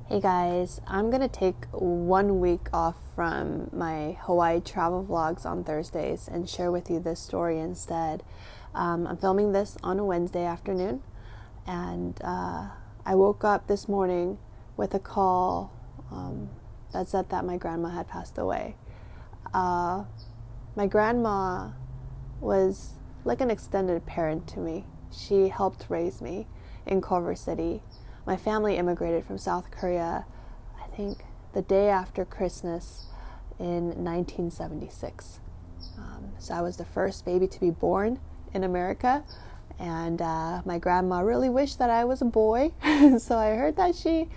Hey guys, I'm gonna take 1 week off from my Hawaii travel vlogs on Thursdays and share with you this story instead. I'm filming this on a Wednesday afternoon, and I woke up this morning with a call that said that my grandma had passed away. My grandma was like an extended parent to me. She helped raise me in Culver City. My family immigrated from South Korea, I think, the day after Christmas in 1976. So I was the first baby to be born in America, and my grandma really wished that I was a boy, so I heard that she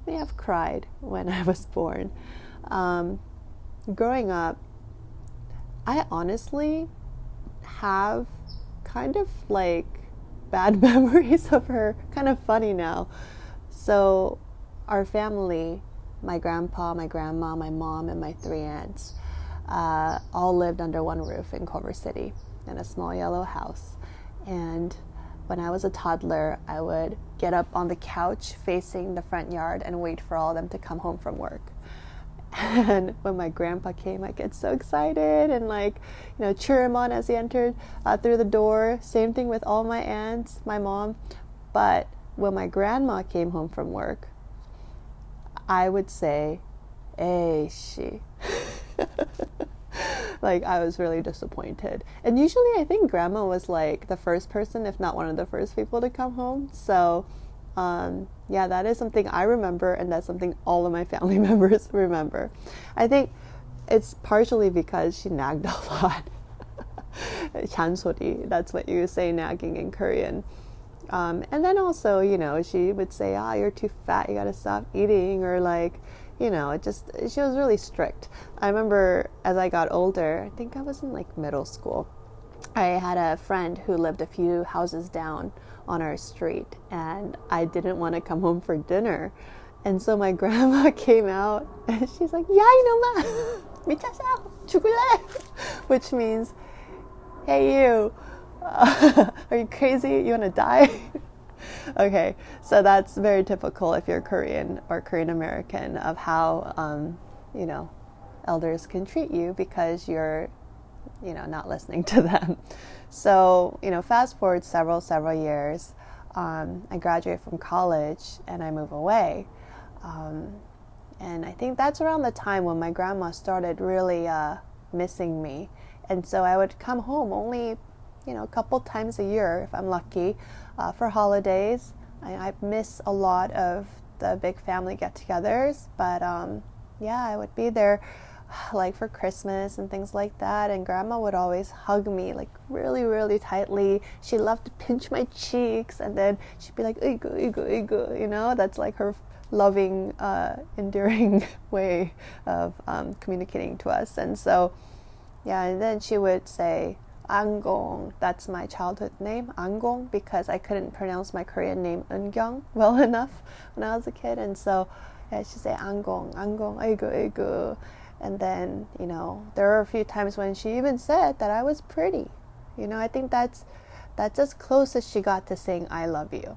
may have cried when I was born. Growing up, I honestly have kind of like bad memories of her, kind of funny now. So our family, my grandpa, my grandma, my mom, and my three aunts, all lived under one roof in Culver City in a small yellow house. And when I was a toddler, I would get up on the couch facing the front yard and wait for all of them to come home from work. And when my grandpa came, I'd get so excited and cheer him on as he entered through the door. Same thing with all my aunts, my mom. But when my grandma came home from work, I would say, "Hey, she." I was really disappointed. And usually I think grandma was like the first person, if not one of the first people to come home. So yeah, that is something I remember, and that's something all of my family members remember. I think it's partially because she nagged a lot. 잔소리, that's what you say nagging in Korean. And then also, she would say, you're too fat, you gotta stop eating, or she was really strict. I remember as I got older, I think I was in middle school, I had a friend who lived a few houses down on our street, and I didn't want to come home for dinner. And so my grandma came out, and she's like, "야, 이놈아, 미쳤어, 죽을래?" Which means, "Hey you, are you crazy? You want to die?" Okay, so that's very typical if you're Korean or Korean American of how elders can treat you because you're not listening to them. So, fast forward several years, I graduate from college and I move away. And I think that's around the time when my grandma started really missing me. And so I would come home only, a couple times a year if I'm lucky, for holidays. I miss a lot of the big family get-togethers, but yeah, I would be there for Christmas and things like that, and grandma would always hug me really tightly. She loved to pinch my cheeks, and then she'd be like, "Igu, igu, igu," that's her loving, endearing way of communicating to us. And so yeah, and then she would say Angong. That's my childhood name, Angong, because I couldn't pronounce my Korean name Eungyung well enough when I was a kid. And so yeah, she'd say Angong, Angong, eigu, eigu. And then, there were a few times when she even said that I was pretty. I think that's as close as she got to saying I love you.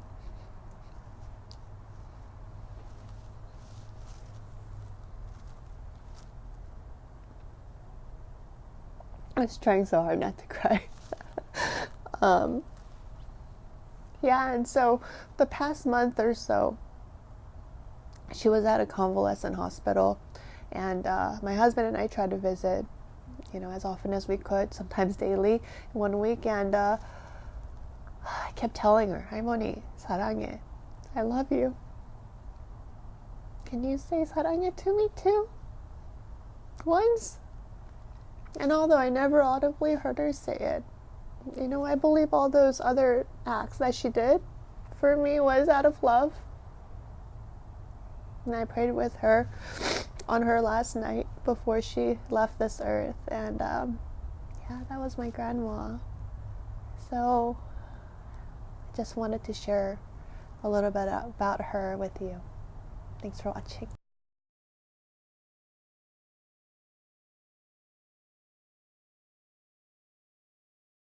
I was trying so hard not to cry. Yeah, and so the past month or so, she was at a convalescent hospital, and my husband and I tried to visit, as often as we could, sometimes daily, in 1 week, and I kept telling her, "할머니, 사랑해. I love you. Can you say 사랑해 to me too? Once?" And although I never audibly heard her say it, I believe all those other acts that she did for me was out of love. And I prayed with her on her last night before she left this earth. And yeah, that was my grandma. So I just wanted to share a little bit about her with you. Thanks for watching.